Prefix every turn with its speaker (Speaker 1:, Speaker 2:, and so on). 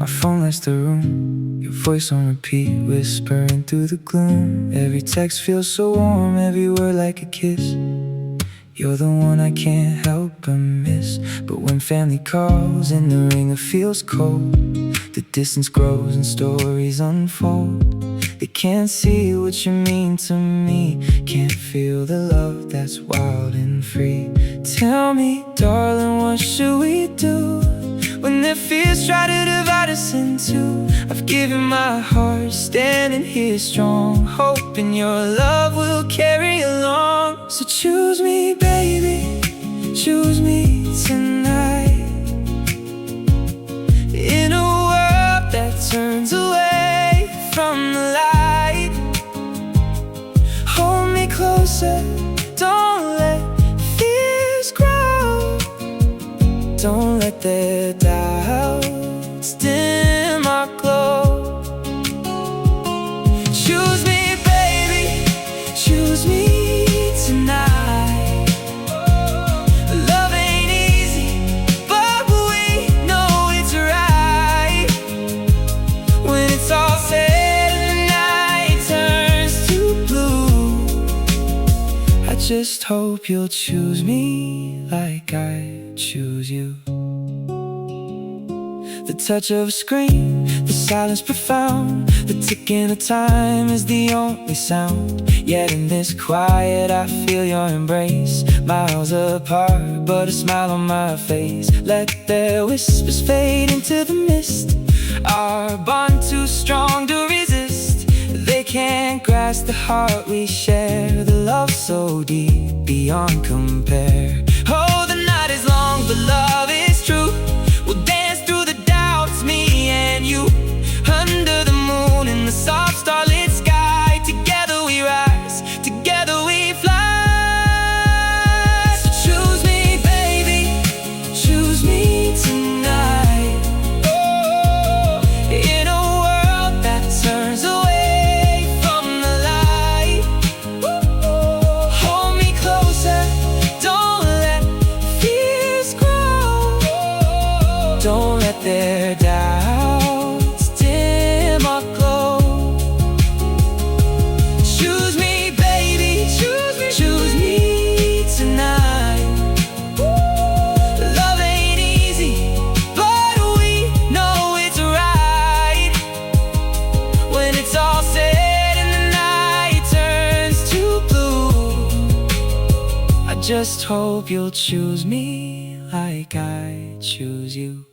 Speaker 1: My phone lights the room, your voice on repeat, whispering through the gloom. Every text feels so warm, every word like a kiss. You're the one I can't help but miss. But when family calls and the ringer feels cold, the distance grows and stories unfold. They can't see what you mean to me, can't feel the love that's wild and free. Tell me, darling, what should we do when their fears try to divide us in two? I've given my heart, standing here strong, hoping your love will carry along. So choose me, baby, choose me tonight. In a world that turns away from the light, hold me closer, don't let fears grow. Don't let their doubts dim our glow. Choose me, baby, choose me tonight. Love ain't easy, but we know it's right. When it's all said and the night turns to blue, I just hope you'll choose me like I choose you. The touch of a screen, the silence profound, the ticking of time is the only sound. Yet in this quiet I feel your embrace, miles apart but a smile on my face. Let their whispers fade into the mist, our bond too strong to resist. They can't grasp the heart we share, the love so deep beyond compare. Oh, the night is long but love is true. We'll dance through the doubts, me and you, under the moon in the soft starlit sky. Together we rise, together we fly. So choose me, baby, choose me tonight. Oh, in a world that turns away from the light, hold me closer, don't let fears grow. Don't let their doubts dim our glow. Choose me, baby, choose me tonight. Love ain't easy, but we know it's right. When it's all said and the night turns to blue, I just hope you'll choose me like I choose you.